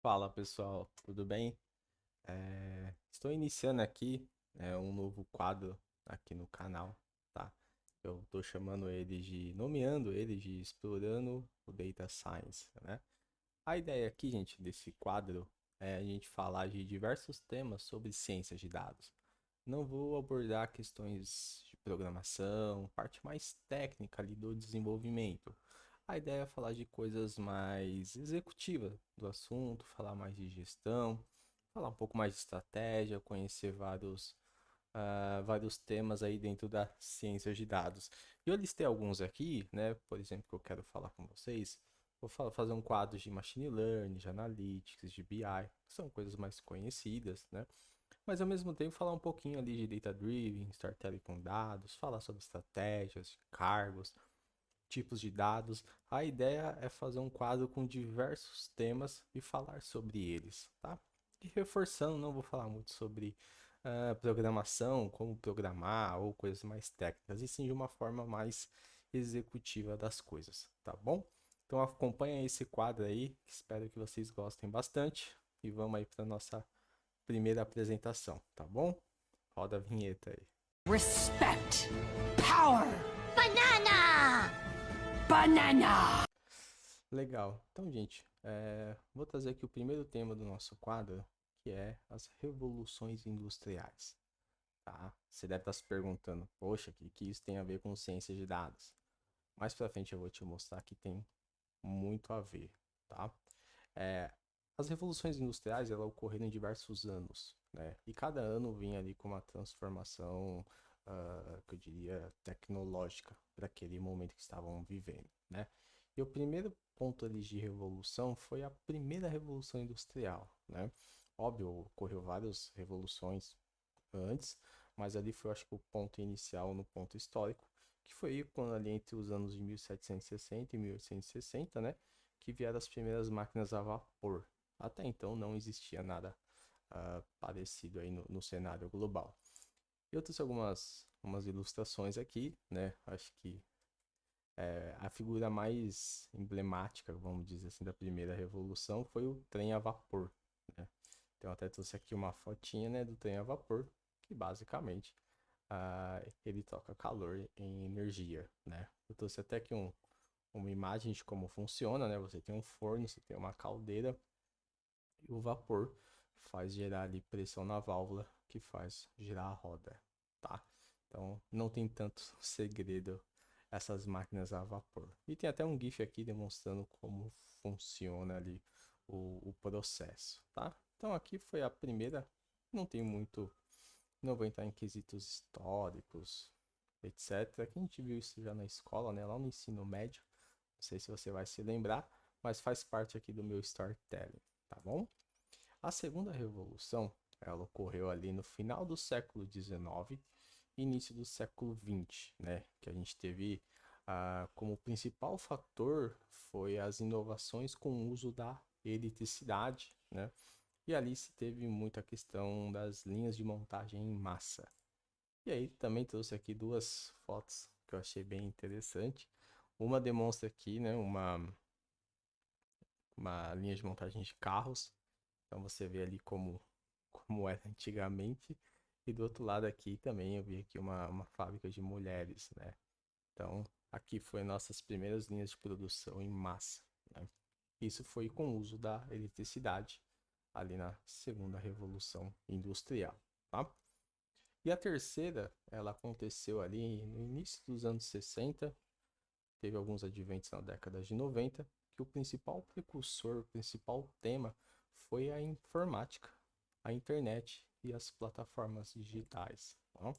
Fala pessoal, tudo bem? Estou iniciando aqui um novo quadro aqui no canal, tá? Eu estou nomeando ele de Explorando o Data Science, né? A ideia aqui, gente, desse quadro é a gente falar de diversos temas sobre ciências de dados. Não vou abordar questões de programação, parte mais técnica ali do desenvolvimento. A ideia é falar de coisas mais executivas do assunto, falar mais de gestão, falar um pouco mais de estratégia, conhecer vários temas aí dentro das ciências de dados. E eu listei alguns aqui, né? Por exemplo, que eu quero falar com vocês. Fazer um quadro de Machine Learning, de Analytics, de BI, que são coisas mais conhecidas, né? Mas ao mesmo tempo falar um pouquinho ali de Data Driven, Storytelling com dados, falar sobre estratégias, cargos, tipos de dados. A ideia é fazer um quadro com diversos temas e falar sobre eles, tá? E reforçando, não vou falar muito sobre programação, como programar ou coisas mais técnicas, e sim de uma forma mais executiva das coisas, tá bom? Então acompanha esse quadro aí, espero que vocês gostem bastante e vamos aí para nossa primeira apresentação, tá bom? Roda a vinheta aí. Respect. Power. Banana! Banana. Legal. Então, gente, vou trazer aqui o primeiro tema do nosso quadro, que é as revoluções industriais, tá? Você deve estar se perguntando, poxa, o que isso tem a ver com ciência de dados? Mais pra frente eu vou te mostrar que tem muito a ver, tá? É, as revoluções industriais, elas ocorreram em diversos anos, né? E cada ano vinha ali com uma transformação, que eu diria, tecnológica para aquele momento que estavam vivendo, né? E o primeiro ponto ali de revolução foi a primeira revolução industrial, né? Óbvio, ocorreu várias revoluções antes, mas ali foi, acho que, o ponto inicial no ponto histórico, que foi quando ali entre os anos de 1760 e 1860, né? Que vieram as primeiras máquinas a vapor. Até então não existia nada parecido aí no cenário global. Eu trouxe algumas ilustrações aqui, né? Acho que a figura mais emblemática, vamos dizer assim, da primeira revolução foi o trem a vapor, né? Então até trouxe aqui uma fotinha, né, do trem a vapor, que basicamente ele troca calor em energia, né? Eu trouxe até aqui uma imagem de como funciona, né? Você tem um forno, você tem uma caldeira e o vapor faz gerar ali pressão na válvula que faz girar a roda, tá? Então não tem tanto segredo essas máquinas a vapor. E tem até um GIF aqui demonstrando como funciona ali o processo, tá? Então aqui foi a primeira, não tem muito, não vou entrar em quesitos históricos, etc. Que a gente viu isso já na escola, né? Lá no ensino médio. Não sei se você vai se lembrar, mas faz parte aqui do meu storytelling, tá bom? A segunda revolução, ela ocorreu ali no final do século XIX e início do século XX, né? Que a gente teve como principal fator foi as inovações com o uso da eletricidade, né? E ali se teve muita questão das linhas de montagem em massa. E aí também trouxe aqui duas fotos que eu achei bem interessante. Uma demonstra aqui, né, uma linha de montagem de carros. Então você vê ali como era antigamente. E do outro lado aqui também eu vi aqui uma fábrica de mulheres, né? Então aqui foi nossas primeiras linhas de produção em massa, né? Isso foi com o uso da eletricidade ali na segunda revolução industrial, tá? E a terceira, ela aconteceu ali no início dos anos 60, teve alguns adventos na década de 90, que o principal precursor, o principal tema foi a informática, a internet e as plataformas digitais. Tá?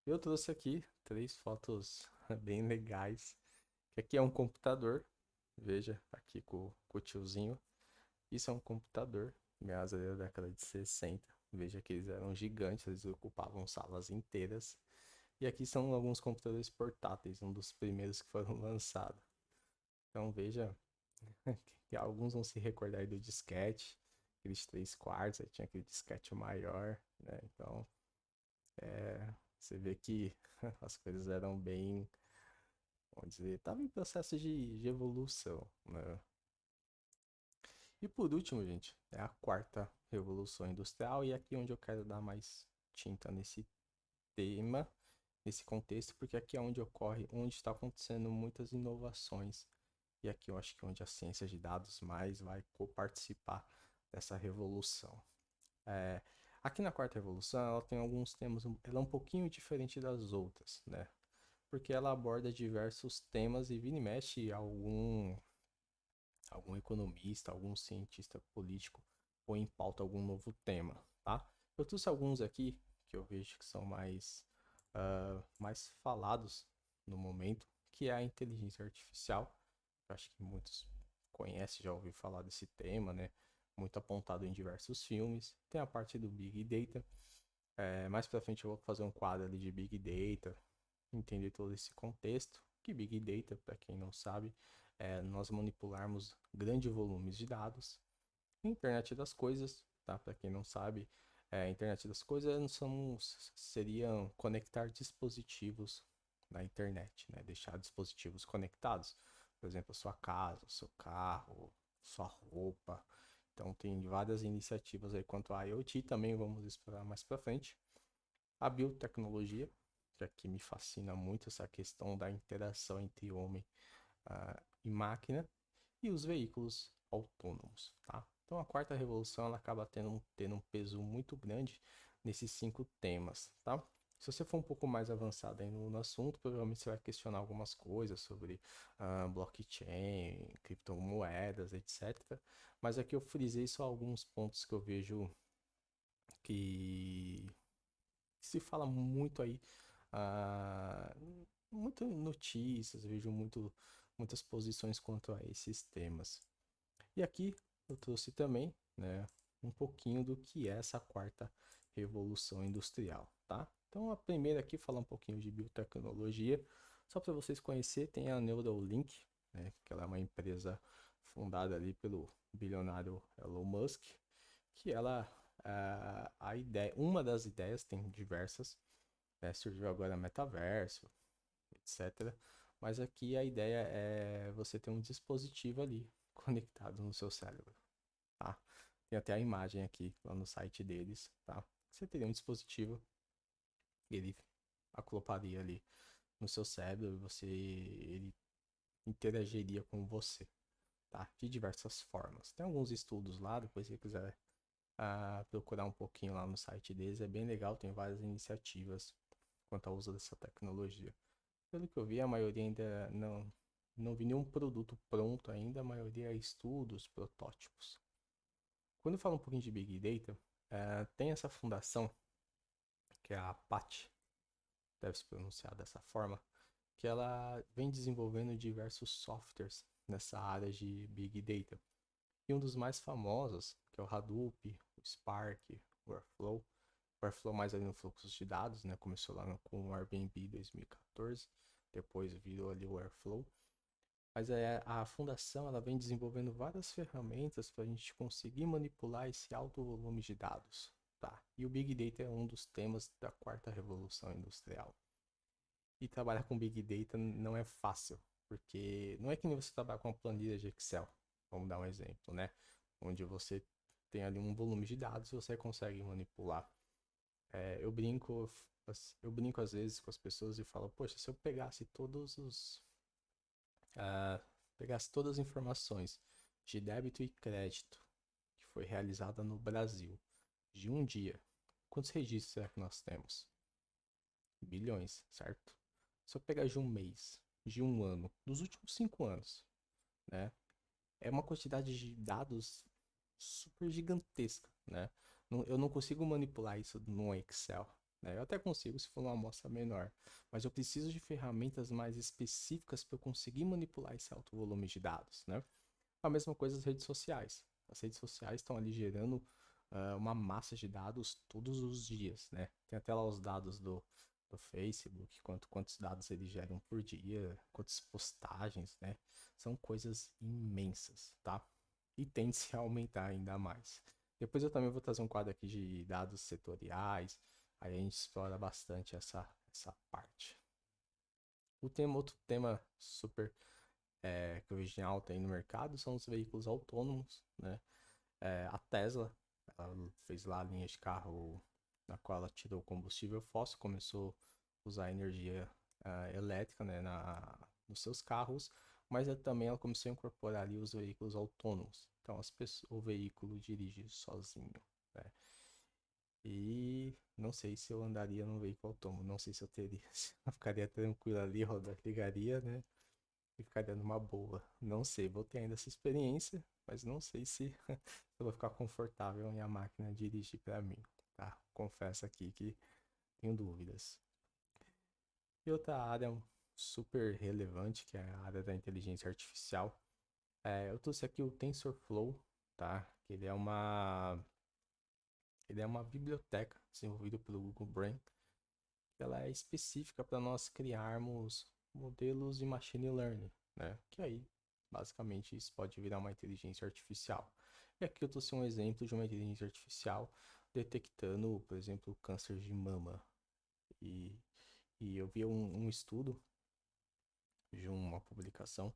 Eu trouxe aqui três fotos bem legais, que aqui é um computador, veja, aqui com o tiozinho, isso é um computador, meados da década de 60. Veja que eles eram gigantes, eles ocupavam salas inteiras. E aqui são alguns computadores portáteis, um dos primeiros que foram lançados. Então veja que alguns vão se recordar aí do disquete, aqueles 3/4, aí tinha aquele disquete maior, né? Então você vê que as coisas eram bem, vamos dizer, estavam em processo de evolução, né? E por último, gente, é a quarta revolução industrial, e aqui onde eu quero dar mais tinta nesse tema, nesse contexto, porque aqui é onde ocorre, onde está acontecendo muitas inovações. E aqui eu acho que é onde a ciência de dados mais vai participar dessa revolução. É, aqui na quarta revolução, ela tem alguns temas, ela é um pouquinho diferente das outras, né? Porque ela aborda diversos temas e vira e mexe algum economista, algum cientista político põe em pauta algum novo tema, tá? Eu trouxe alguns aqui que eu vejo que são mais falados no momento, que é a inteligência artificial. Eu acho que muitos conhecem, já ouviram falar desse tema, né? Muito apontado em diversos filmes. Tem a parte do Big Data. Mais pra frente eu vou fazer um quadro ali de Big Data, entender todo esse contexto. Que Big Data, para quem não sabe, é nós manipularmos grandes volumes de dados. Internet das coisas, tá? Para quem não sabe, Internet das coisas seriam conectar dispositivos na internet, né? Deixar dispositivos conectados. Por exemplo, a sua casa, o seu carro, sua roupa. Então tem várias iniciativas aí quanto a IoT, também vamos explorar mais para frente. A biotecnologia, que aqui me fascina muito essa questão da interação entre homem e máquina, e os veículos autônomos, tá? Então a quarta revolução ela acaba tendo um peso muito grande nesses 5 temas, tá? Se você for um pouco mais avançado aí no assunto, provavelmente você vai questionar algumas coisas sobre blockchain, criptomoedas, etc. Mas aqui eu frisei só alguns pontos que eu vejo que se fala muito aí, ah, muito notícias, eu vejo muitas posições quanto a esses temas. E aqui eu trouxe também, né, um pouquinho do que é essa quarta revolução industrial, tá? Então a primeira aqui falar um pouquinho de biotecnologia, só para vocês conhecerem, tem a Neuralink, né, que ela é uma empresa fundada ali pelo bilionário Elon Musk, que ela a ideia, uma das ideias, tem diversas, né, surgiu agora metaverso, etc. Mas aqui a ideia é você ter um dispositivo ali conectado no seu cérebro, tá? Tem até a imagem aqui lá no site deles, tá? Você teria um dispositivo, ele acoplaria ali no seu cérebro e ele interagiria com você, tá? De diversas formas. Tem alguns estudos lá, depois se você quiser procurar um pouquinho lá no site deles, é bem legal, tem várias iniciativas quanto ao uso dessa tecnologia. Pelo que eu vi, a maioria ainda não vi nenhum produto pronto ainda, a maioria é estudos, protótipos. Quando eu falo um pouquinho de Big Data, tem essa fundação, que é a Apache, deve se pronunciar dessa forma, que ela vem desenvolvendo diversos softwares nessa área de Big Data. E um dos mais famosos, que é o Hadoop, o Spark, o Airflow. O Airflow mais ali no fluxo de dados, né? Começou lá com o Airbnb em 2014, depois virou ali o Airflow. Mas a fundação ela vem desenvolvendo várias ferramentas para a gente conseguir manipular esse alto volume de dados. Tá? E o Big Data é um dos temas da quarta revolução industrial. E trabalhar com Big Data não é fácil, porque não é que nem você trabalhar com uma planilha de Excel, vamos dar um exemplo, né? Onde você tem ali um volume de dados e você consegue manipular. Eu brinco às vezes com as pessoas e falo, poxa, se eu pegasse todas as informações de débito e crédito que foi realizada no Brasil de um dia, quantos registros será que nós temos? Bilhões, certo? Se eu pegar de um mês, de um ano, dos últimos 5 anos, né? É uma quantidade de dados super gigantesca, né? Eu não consigo manipular isso no Excel, né? Eu até consigo se for uma amostra menor, mas eu preciso de ferramentas mais específicas para eu conseguir manipular esse alto volume de dados, né? A mesma coisa as redes sociais. As redes sociais estão ali gerando uma massa de dados todos os dias, né? Tem até lá os dados do Facebook, quantos dados eles geram por dia, quantas postagens, né? São coisas imensas, tá? E tende-se a aumentar ainda mais. Depois eu também vou trazer um quadro aqui de dados setoriais, aí a gente explora bastante essa parte. Outro tema super que hoje em alta aí no mercado são os veículos autônomos, né? A Tesla, ela fez lá a linha de carro na qual ela tirou o combustível fóssil, começou a usar energia elétrica, né, nos seus carros, mas também ela começou a incorporar ali os veículos autônomos. Então o veículo dirige sozinho, né? E não sei se eu andaria num veículo autônomo, não sei se eu teria, se eu ficaria tranquilo ali, ligaria, né? E ficaria numa boa. Não sei, vou ter ainda essa experiência, mas não sei se eu vou ficar confortável em a máquina dirigir para mim, tá? Confesso aqui que tenho dúvidas. E outra área super relevante, que é a área da inteligência artificial, eu trouxe aqui o TensorFlow, tá? Que ele é uma biblioteca desenvolvida pelo Google Brain. Ela é específica para nós criarmos modelos de machine learning, né? Que aí, basicamente, isso pode virar uma inteligência artificial. E aqui eu trouxe um exemplo de uma inteligência artificial detectando, por exemplo, câncer de mama. E, e eu vi um estudo de uma publicação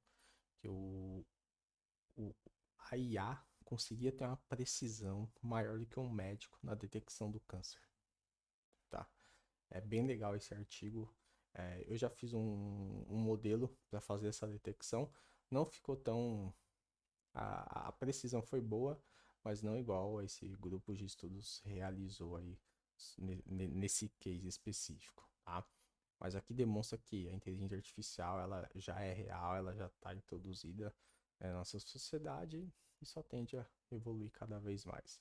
que o, a IA conseguia ter uma precisão maior do que um médico na detecção do câncer, tá? É bem legal esse artigo. Eu já fiz um modelo para fazer essa detecção. Não ficou tão. A precisão foi boa, mas não igual a esse grupo de estudos realizou aí nesse case específico, tá? Mas aqui demonstra que a inteligência artificial ela já é real, ela já está introduzida na nossa sociedade e só tende a evoluir cada vez mais.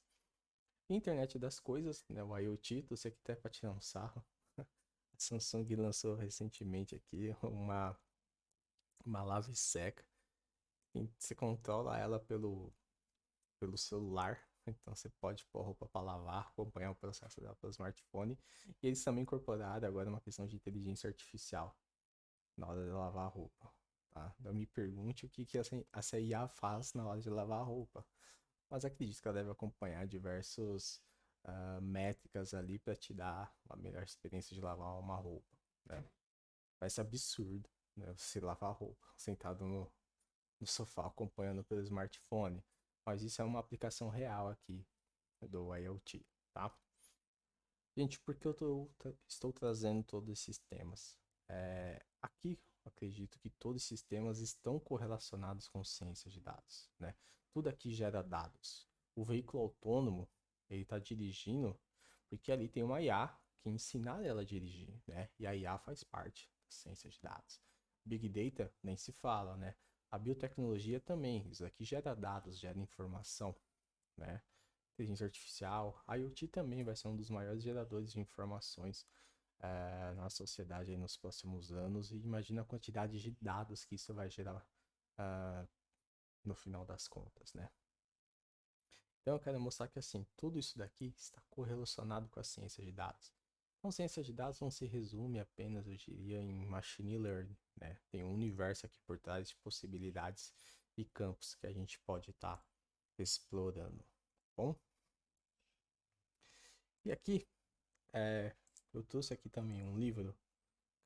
Internet das coisas, né, o IoT, você que até para tirar um sarro, Samsung lançou recentemente aqui uma lave seca. E você controla ela pelo celular. Então você pode pôr a roupa para lavar, acompanhar o processo dela pelo smartphone. E eles também incorporaram agora uma questão de inteligência artificial na hora de lavar a roupa. Tá? Não me pergunte o que essa IA faz na hora de lavar a roupa. Mas acredito que ela deve acompanhar diversos métricas ali para te dar uma melhor experiência de lavar uma roupa. Né? Parece absurdo, né? Você lavar a roupa sentado no sofá acompanhando pelo smartphone. Mas isso é uma aplicação real aqui do IoT, tá? Gente, por que estou trazendo todos esses temas? Aqui, acredito que todos esses temas estão correlacionados com ciência de dados, né? Tudo aqui gera dados. O veículo autônomo, ele está dirigindo porque ali tem uma IA que ensina ela a dirigir, né? E a IA faz parte da ciência de dados. Big Data nem se fala, né? A biotecnologia também, isso aqui gera dados, gera informação, né? Inteligência artificial, IoT também vai ser um dos maiores geradores de informações na sociedade aí nos próximos anos. E imagina a quantidade de dados que isso vai gerar ah, no final das contas, né? Então eu quero mostrar que assim, tudo isso daqui está correlacionado com a ciência de dados. Então, ciência de dados não se resume apenas, eu diria, em machine learning, né? Tem um universo aqui por trás de possibilidades e campos que a gente pode estar explorando. Bom, e aqui eu trouxe aqui também um livro,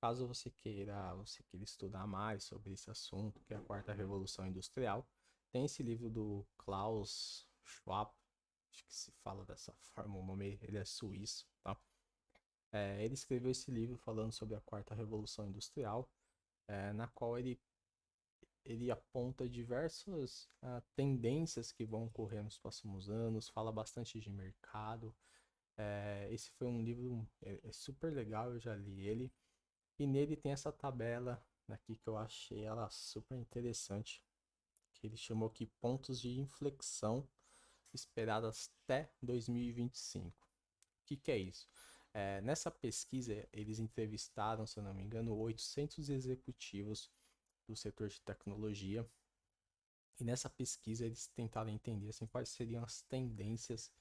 caso você queira estudar mais sobre esse assunto, que é a Quarta Revolução Industrial. Tem esse livro do Klaus Schwab, acho que se fala dessa forma, o nome ele é suíço, tá? Ele escreveu esse livro falando sobre a Quarta Revolução Industrial, na qual ele aponta diversas tendências que vão ocorrer nos próximos anos, fala bastante de mercado. Esse foi um livro super legal, eu já li ele. E nele tem essa tabela aqui que eu achei ela super interessante, que ele chamou aqui pontos de inflexão esperadas até 2025. O que é isso? Nessa pesquisa, eles entrevistaram, se eu não me engano, 800 executivos do setor de tecnologia. E nessa pesquisa, eles tentaram entender assim, quais seriam as tendências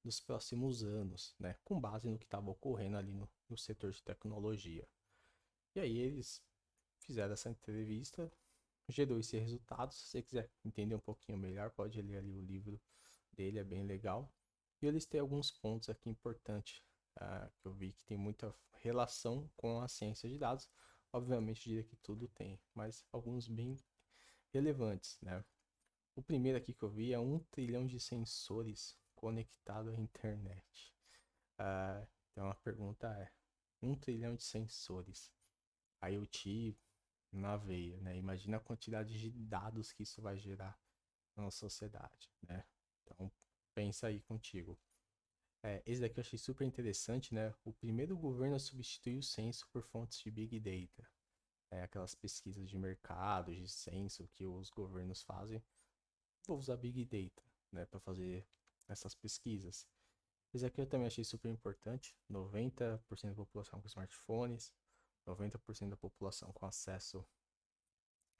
dos próximos anos, né? Com base no que estava ocorrendo ali no setor de tecnologia. E aí eles fizeram essa entrevista, gerou esse resultado. Se você quiser entender um pouquinho melhor, pode ler ali o livro dele, é bem legal. E eles têm alguns pontos aqui importantes, que eu vi que tem muita relação com a ciência de dados. Obviamente, eu diria que tudo tem, mas alguns bem relevantes, né? O primeiro aqui que eu vi é 1 trilhão de sensores conectados à internet. Então a pergunta é: 1 trilhão de sensores, IoT na veia, né? Imagina a quantidade de dados que isso vai gerar na nossa sociedade, né? Então pensa aí contigo. Esse daqui eu achei super interessante, né? O primeiro governo a substituir o censo por fontes de Big Data. Aquelas pesquisas de mercado, de censo que os governos fazem. Vou usar Big Data, né, para fazer essas pesquisas. Esse aqui eu também achei super importante. 90% da população com smartphones, 90% da população com acesso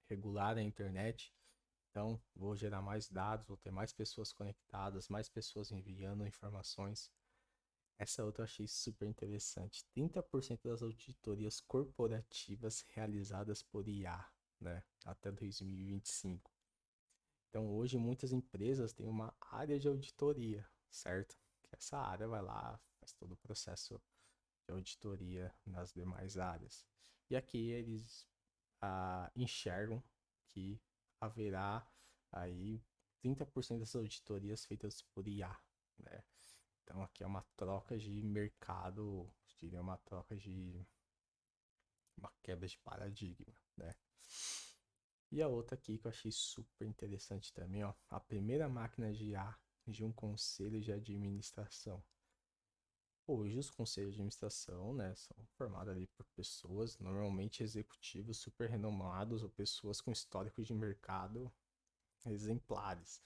regular à internet. Então, vou gerar mais dados, vou ter mais pessoas conectadas, mais pessoas enviando informações. Essa outra eu achei super interessante. 30% das auditorias corporativas realizadas por IA, né, até 2025. Então, hoje, muitas empresas têm uma área de auditoria, certo? Que essa área vai lá, faz todo o processo de auditoria nas demais áreas. E aqui eles enxergam que haverá aí 30% das auditorias feitas por IA, né? Então, aqui é uma troca de mercado, diria uma troca de uma quebra de paradigma, né? E a outra aqui que eu achei super interessante também, ó, a primeira máquina de IA de um conselho de administração. Hoje os conselhos de administração, né, são formados ali por pessoas, normalmente executivos super renomados ou pessoas com histórico de mercado exemplares.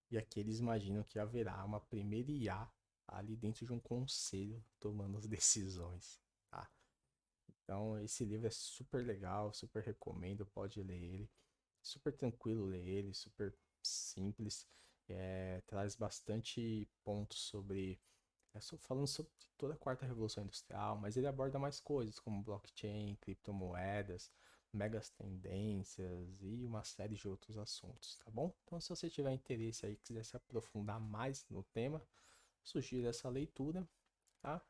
E aqui eles imaginam que haverá uma primeira IA ali dentro de um conselho tomando as decisões, tá? Então esse livro é super legal, super recomendo, pode ler ele. Super tranquilo ler ele, super simples. Traz bastante pontos sobre. Só falando sobre toda a quarta revolução industrial, mas ele aborda mais coisas como blockchain, criptomoedas, megas tendências e uma série de outros assuntos, tá bom? Então, se você tiver interesse aí, quiser se aprofundar mais no tema, sugiro essa leitura, tá?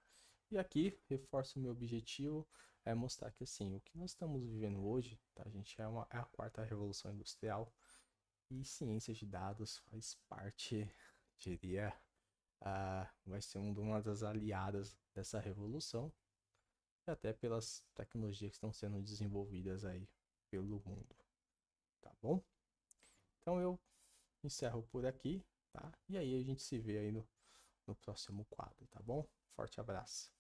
E aqui, reforço o meu objetivo, é mostrar que assim, o que nós estamos vivendo hoje, tá, gente, é a quarta revolução industrial e ciência de dados faz parte, diria, vai ser uma das aliadas dessa revolução, e até pelas tecnologias que estão sendo desenvolvidas aí pelo mundo, tá bom? Então eu encerro por aqui, tá? E aí a gente se vê aí no próximo quadro, tá bom? Forte abraço.